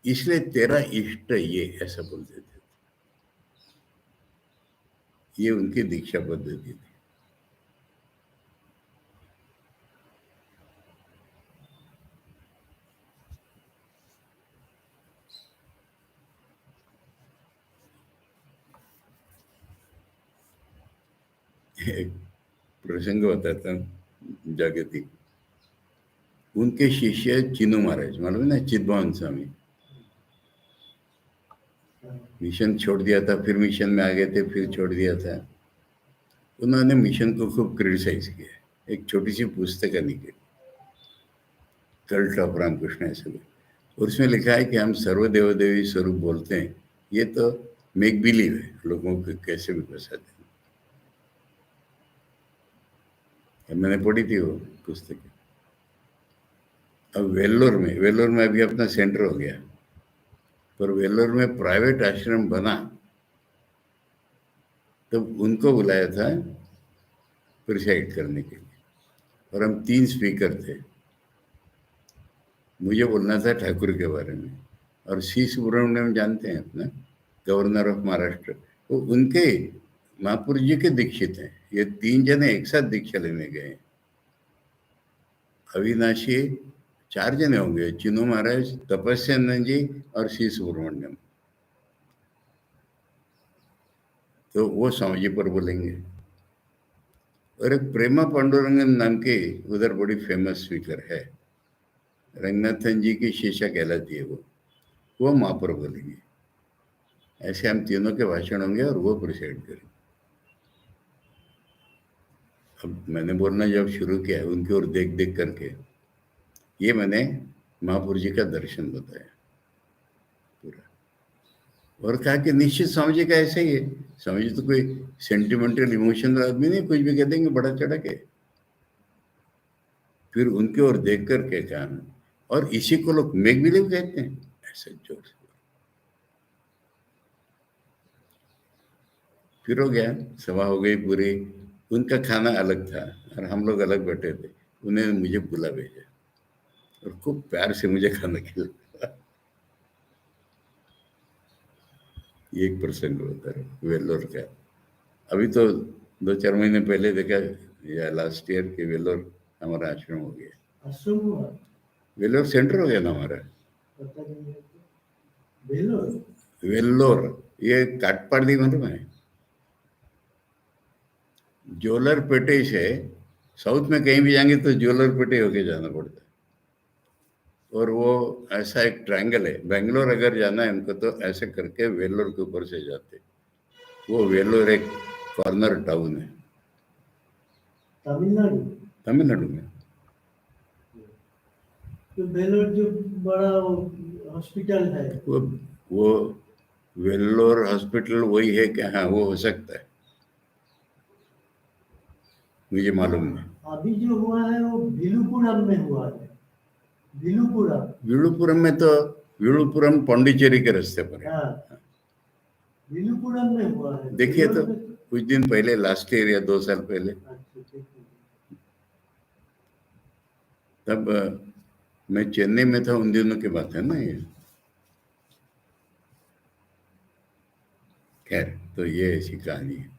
इसलिए तेरा इष्ट ये, ऐसा बोलते थे। ये उनकी दीक्षा पद्धति थी। एक प्रसंग बताता हूँ जागतिक। उनके शिष्य चिन्नू महाराज, मालूम है ना, चिदभवन स्वामी, मिशन छोड़ दिया था, फिर मिशन में आ गए थे, फिर छोड़ दिया था। उन्होंने मिशन को खूब क्रिटिसाइज किया। एक छोटी सी पुस्तक है निकली, कल्ट ऑफ रामकृष्ण ऐसे, और उसमें लिखा है कि हम सर्वदेव देवी स्वरूप बोलते हैं, ये तो मेक बिलीव है, लोगों को कैसे भी फंसाते हैं। मैंने पढ़ी थी वो पुस्तक। अब वेल्लोर में अभी अपना सेंटर हो गया, पर वेल्लोर में प्राइवेट आश्रम बना तब उनको बुलाया था प्रिसाइड करने के लिए, और हम 3 स्पीकर थे। मुझे बोलना था ठाकुर के बारे में, और सी सुब्रमण्यम जानते हैं अपना, गवर्नर ऑफ महाराष्ट्र, वो उनके महापुर जी के दीक्षित हैं। ये 3 जने एक साथ दीक्षा लेने गए। अविनाशी 4 जने होंगे, चिन्नू महाराज, तपस्यानंद जी और सी सुब्रमण्यम। तो वो स्वामी जी पर बोलेंगे। और एक प्रेमा पांडुरंगन नाम के उधर बड़ी फेमस स्पीकर है, रंगनाथन जी की शिष्या कहलाती है वो माँ पर बोलेंगे। ऐसे हम तीनों के भाषण होंगे और वो प्रिसाइड करेंगे। अब मैंने बोलना जब शुरू किया, उनकी ओर देख देख करके, ये मैंने महापुर जी का दर्शन बताया पूरा, और कहा कि निश्चित स्वामी जी का ऐसे ही है। स्वामी जी तो कोई सेंटिमेंटल इमोशनल आदमी नहीं, कुछ भी कह देंगे बड़ा चढ़ा के। फिर उनकी ओर देख करके कहा, और इसी को लोग मेक बिलीव कहते हैं, ऐसे जोर से। फिर हो गया, सभा हो गई पूरी। उनका खाना अलग था और हम लोग अलग बैठे थे। उन्होंने मुझे बुला भेजा और खूब प्यार से मुझे खाना खिलाया। ये एक प्रसंग होता है वेल्लोर का। अभी तो 2-4 महीने पहले देखा, या लास्ट ईयर के वेल्लोर हमारा आश्रम हो गया। आश्रम हुआ? वेल्लोर सेंटर हो गया ना हमारा। पता नहीं। वेल्लोर, वेल्लोर ये काटपाड़ी में है, जोलर पेटे से साउथ में कहीं भी जाएंगे तो जोलर पेटे होके जाना पड़ता है। और वो ऐसा एक ट्रायंगल है, बेंगलोर अगर जाना है उनको तो ऐसे करके वेल्लोर के ऊपर से जाते। वो वेल्लोर एक कॉर्नर टाउन है तमिलनाडु। तमिलनाडु में। तो वेल्लोर जो बड़ा हॉस्पिटल है, वो वेल्लोर हॉस्पिटल वही है क्या? हाँ, वो हो सकता है, मुझे मालूम नहीं। अभी जो हुआ है वो विलुपुरम में हुआ है। विलुपुरम में तो, विलुपुरम पौंडीचेरी के रास्ते पर है। हाँ, विलुपुरम में हुआ है। देखिए तो कुछ दिन पहले, लास्ट ईयर या 2 साल पहले, तब मैं चेन्नई में था, उन दिनों की बात है ना ये। खैर, तो ये ऐसी कहानी है।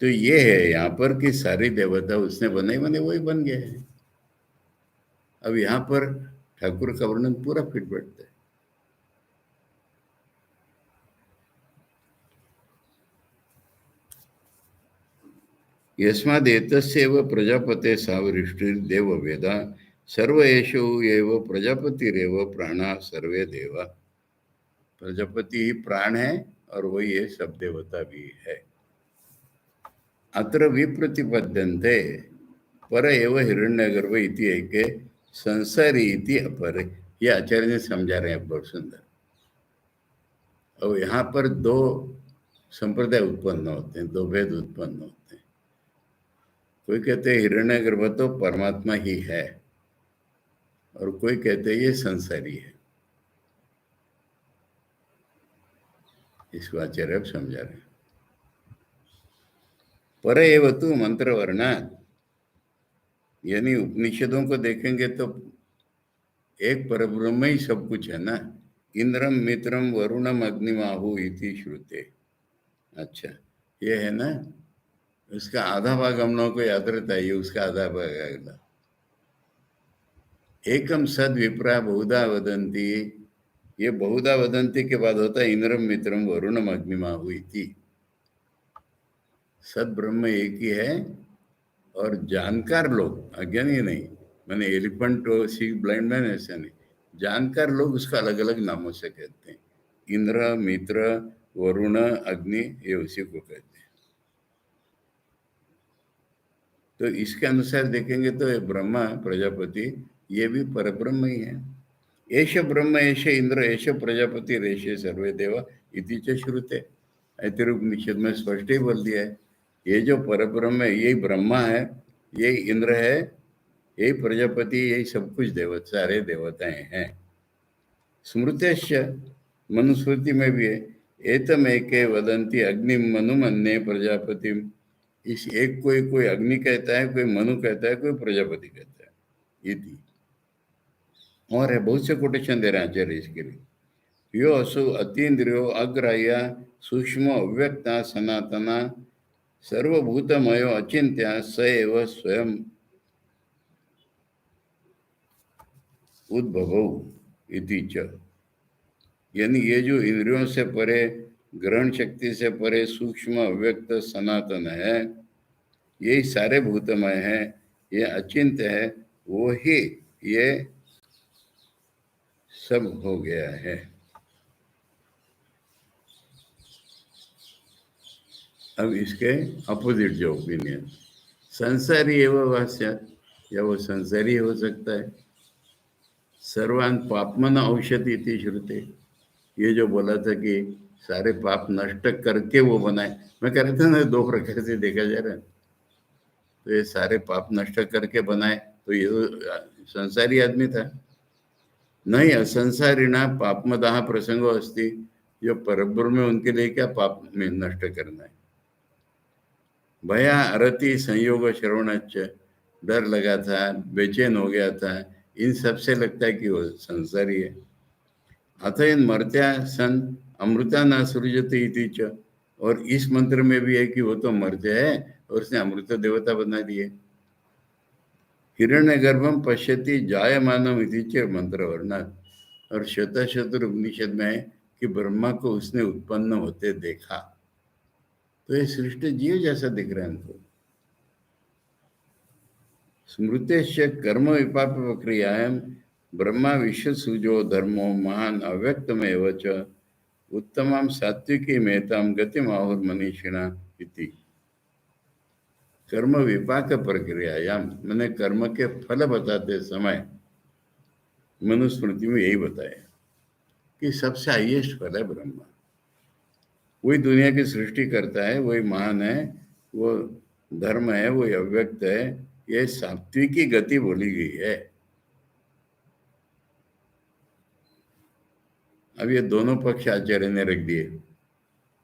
तो ये है यहाँ पर कि सारी देवता उसने बनाई, बने वही बन गए हैं। अब यहाँ पर ठाकुर का वर्णन पूरा फिट बैठता है। यस्मादेतस्यैव प्रजापते सावरिष्टिर्देव वेदा सर्व एषु एव प्रजापतिरेव प्राणा सर्वे देवा। प्रजापति ही प्राण है और वही ये सब देवता भी है। अत्र विप्रतिपद्यन्ते पर एव हिरण्यगर्भ इति एके संसारी इति अपर। ये आचार्य ने समझा रहे हैं बहुत सुंदर। और यहाँ पर दो संप्रदाय उत्पन्न होते हैं, दो भेद उत्पन्न होते हैं। कोई कहते हैं हिरण्यगर्भ तो परमात्मा ही है, और कोई कहते हैं ये संसारी है। इसको आचार्य अब समझा रहे हैं। पर एव तु मंत्र वर्णात, यानी उपनिषदों को देखेंगे तो एक परब्रह्म ही सब कुछ है ना। इंद्रम मित्रम वरुणम अग्निमाहु इति श्रुते। अच्छा, ये है ना, उसका आधा भाग हम लोगों को याद रहता है, ये उसका आधा भाग अगला। एकम सद विप्रा बहुधा वदंती, ये बहुधा वदंती के बाद होता है इंद्रम मित्रम वरुणम अग्निमाहु इति। सद ब्रह्म एक ही है, और जानकार लोग, अज्ञानी नहीं, मैंने एलिफेंट सी ब्लाइंड मैन ऐसा नहीं, जानकार लोग उसका अलग अलग नामों से कहते हैं। इंद्र, मित्र, वरुण, अग्नि, ये उसी को कहते हैं। तो इसके अनुसार देखेंगे तो ये ब्रह्मा प्रजापति ये भी परब्रह्म ही है। एष ब्रह्म एष इंद्र एष प्रजापति रेषे सर्वे देवा इति च श्रुते। ऐतरेयोपनिषद में स्पष्ट ही बोल दिया है, ये जो परब्रह्म है यही ब्रह्मा है, यही इंद्र है, यही प्रजापति, यही सब कुछ देवता, सारे देवताएं हैं। स्मृतेश्च, मनुस्मृति में भी है, एतम एके वदंती अग्नि मनु मन्ये प्रजापति। इस एक कोई अग्नि कहता है, कोई मनु कहता है, कोई प्रजापति कहता है इति। और है बहुत से कोटेशन दे रहे हैं आचार्य इसके लिए। यो असु अतीन्द्रियो अग्राह्य सूक्ष्म अव्यक्ता सनातना सर्वभूतमयो अचिंत्य स एव स्वयं उद्भवौ इति च। यानी ये जो इंद्रियों से परे, ग्रहण शक्ति से परे सूक्ष्म अव्यक्त सनातन है, यही सारे भूतमय है, ये अचिंत्य है, वो ही ये सब हो गया है। अब इसके अपोजिट जो ओपिनियन, संसारी एवं वास्य, या वो संसारी हो सकता है। सर्वान पापमन औषधि इति श्रुते, ये जो बोला था कि सारे पाप नष्ट करके वो बनाए, मैं कह रहा था ना दो प्रकार से देखा जा रहा है। तो ये सारे पाप नष्ट करके बनाए, तो ये तो संसारी आदमी था। नहीं असंसारिणा पापमदाह प्रसंगो अस्ति, जो परब्रह्म में उनके लिए क्या पाप में नष्ट करना है। भया अरति संयोग श्रवणच, डर लगा था, बेचैन हो गया था, इन सब से लगता है कि वो संसारी है। अतएन मर्त्या सन अमृता न सृजते इति च, और इस मंत्र में भी है कि वो तो मर्त्य है और उसने अमृत देवता बना दिए। हिरण्य गर्भम पश्यति जायमानम इति च मंत्र वर्णन, और शतशत्र उपनिषद में है कि ब्रह्मा को उसने उत्पन्न होते देखा। तो ये सृष्टि जीव जैसा दिख रहा है हमको। स्मृतेश्च कर्म विपाक प्रक्रियायां ब्रह्मा विश्व सुजो धर्मो महान अव्यक्तमेव च उत्तमं सात्विकी मेहतां गतिमाहुर मनीषिणा इति। कर्म विपाक प्रक्रियायां, मैंने कर्म के फल बताते समय मनुस्मृति में यही बताया कि सबसे हाईएस्ट फल है ब्रह्मा। वही दुनिया की सृष्टि करता है, वही महान है, वो धर्म है, वही अव्यक्त है। ये सात्विकी गति बोली गई है। अब ये दोनों पक्ष आचार्य ने रख दिए।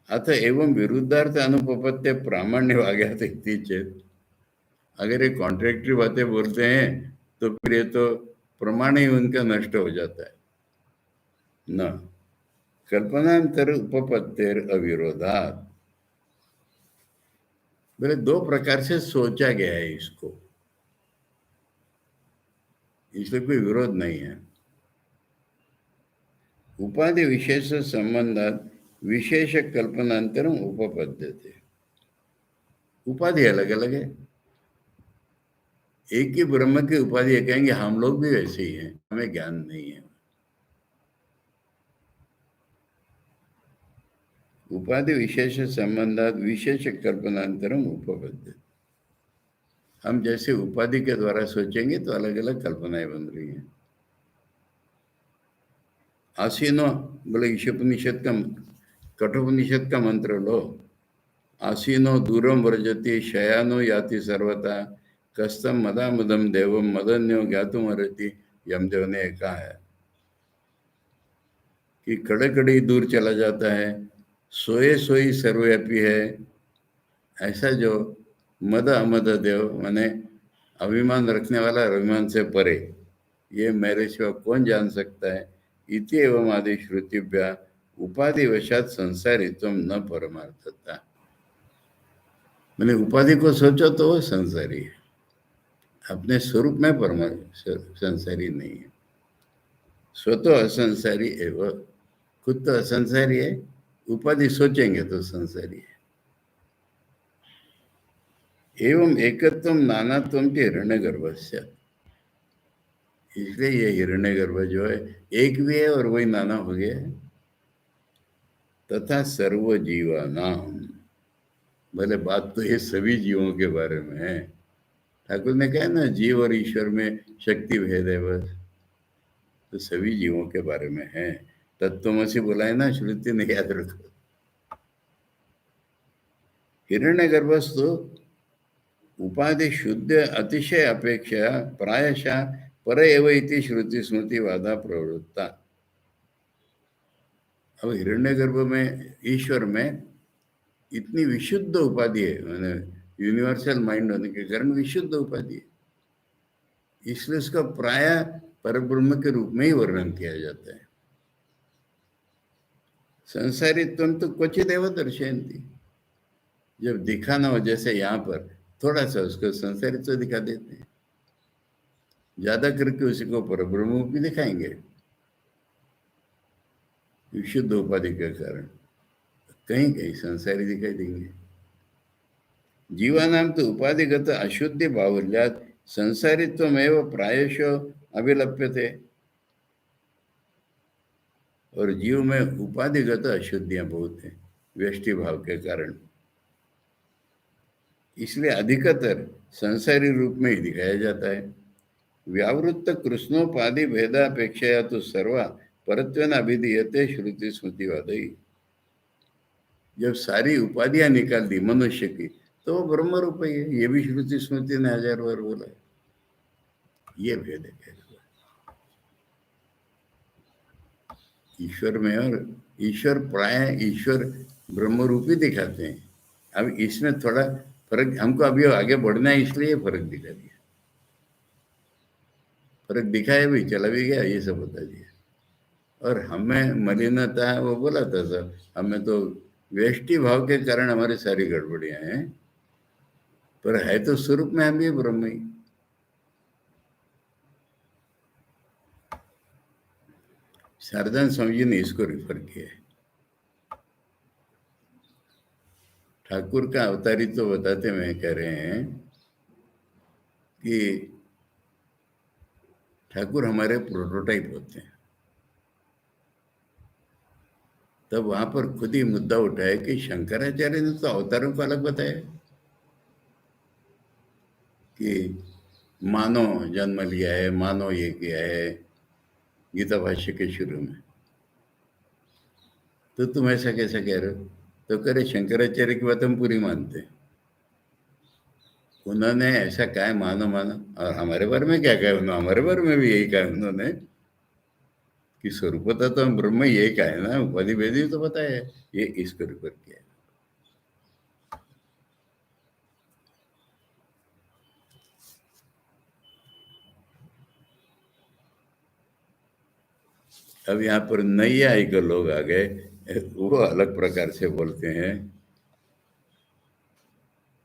अतः एवं विरुद्धार्थ अनुपपत्य प्रामाण्य वाग्यात इति चेत, अगर ये कॉन्ट्रेक्टरी बातें बोलते हैं तो फिर ये तो प्रमाण ही उनका नष्ट हो जाता है न। कल्पनांतर उपपत्तिर अविरोधात, बोले दो प्रकार से सोचा गया है इसको, इसलिए कोई विरोध नहीं है। उपाधि विशेष संबंधात विशेष कल्पनांतरम उपपद्यते। उपाधि अलग अलग है, एक ही ब्रह्म की उपाधि है, कहेंगे हम लोग भी वैसे ही हैं, हमें ज्ञान नहीं है। उपाधि विशेष संबंधात विशेष कल्पनांतरम उपपद्य। हम जैसे उपाधि के द्वारा सोचेंगे तो अलग अलग कल्पनाएं बन रही हैं। आसीनो बोले ईशोपनिषद का, कठोपनिषद का मंत्र लो। आसीनो दूरम व्रजति शयानो याति सर्वथा कस्तम मदा मदम देवम मदन्यो ज्ञातुम अर्हति। यमदेव ने कहा है कि कड़े कड़ी दूर चला जाता है, सोए सोई सर्वव्यापी है। ऐसा जो मद अमद देव माने अभिमान रखने वाला अभिमान से परे, ये मेरे सिवा कौन जान सकता है। इति एवं आदि श्रुतिभ्या उपाधि वशात संसारित्वम न परमार्थता। मैंने उपाधि को सोचो तो वो संसारी है, अपने स्वरूप में संसारी नहीं है। स्वतः असंसारी एवं, खुद तो असंसारी है, उपाधि सोचेंगे तो संसारी है। एवं एकत्व नानात्व के हिरण्यगर्भस्य, इसलिए ये हिरण्यगर्भ जो है एक भी है और वही नाना हो गया है। तथा सर्व जीवानाम, भले बात तो ये सभी जीवों के बारे में है। ठाकुर ने कहा ना जीव और ईश्वर में शक्ति भेद है, बस तो सभी जीवों के बारे में है। तत्वमसि बोला है ना श्रुति ने, याद रखो। हिरण्यगर्भस्तु उपाधि शुद्ध अतिशय अपेक्षा प्रायशः पर एव इति श्रुति स्मृति वादा प्रवृत्ता। अब हिरण्यगर्भ में ईश्वर में इतनी विशुद्ध उपाधि है, मैंने यूनिवर्सल माइंड होने के कारण विशुद्ध उपाधि है, इसलिए उसका प्राय परब्रह्म के रूप में ही वर्णन किया जाता है। संसारित्व तो क्वचित एव दर्शयन्ति, जब दिखाना हो जैसे यहाँ पर थोड़ा सा उसको संसारित्व दिखा देते हैं, ज्यादा करके उसी को परब्रह्म भी दिखाएंगे विशुद्ध उपाधि के कारण, कहीं कहीं संसारी दिखाई देंगे। जीवानाम तो उपाधिगत अशुद्धि बाहुल्यात संसारित्वमेव प्रायशः अभिलप्यते। और जीव में उपाधिगत अशुद्धियां बहुत हैं व्यष्टि भाव के कारण, इसलिए अधिकतर संसारी रूप में ही दिखाया जाता है। व्यावृत्त कृष्णोपाधि भेदापेक्षया तो सर्वा परत्वेन अभिधीयते श्रुति स्मृतिवादी। जब सारी उपाधियां निकाल दी मनुष्य की तो वो ब्रह्म रूप ही है, ये भी श्रुति स्मृति ने 1000 बार बोला है। ये भेद है ईश्वर में, और ईश्वर प्राय ईश्वर ब्रह्म रूप ही दिखाते हैं। अब इसमें थोड़ा फर्क, हमको अभी आगे बढ़ना है इसलिए फर्क दिखा दिया, फर्क दिखाया भी चला भी गया, ये सब बता दिया। और हमें मलिनता है वो बोला था सर, हमें तो व्यष्टि भाव के कारण हमारी सारी गड़बड़ियां हैं, पर है तो स्वरूप में हम भी ब्रह्म ही। शारदान स्वामी जी ने इसको रिफर किया है। ठाकुर का अवतारित्व तो बताते हुए कह रहे हैं कि ठाकुर हमारे प्रोटोटाइप होते हैं। तब वहां पर खुद ही मुद्दा उठाया कि शंकराचार्य ने तो अवतारों को अलग बताया कि मानो जन्म लिया है, मानो ये किया है गीता भाष्य के शुरू में, तो तुम ऐसा कैसा कह रहे हो। तो कह रहे शंकराचार्य की बात हम पूरी मानते हैं, उन्होंने ऐसा कहा है मानो मानो, और हमारे बारे में क्या कहा उन्होंने, हमारे बारे में भी यही कहा उन्होंने कि स्वरूपता तो हम ब्रह्म यही कहा है ना, उपाधि भेदी तो बताया है, ये इसको रिफर किया है। अब यहाँ पर नैयायिक लोग आ गए, वो अलग प्रकार से बोलते हैं।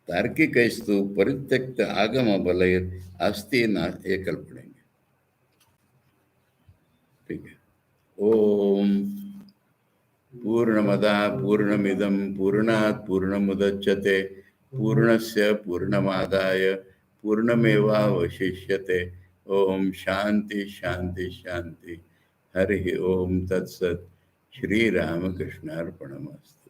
तार्किकस्तु परित्यक्त आगम बलय अस्ति न, ये कल पढ़ेंगे, ठीक है। ओम पूर्णमदा पूर्णमिदं पूर्णात् पूर्णमुदच्यते पूर्णस्य पूर्णमादाय पूर्णमेवावशिष्यते। ओम शांति शांति शांति। हरि ओम तत्सत। श्री रामकृष्णार्पणमस्तु।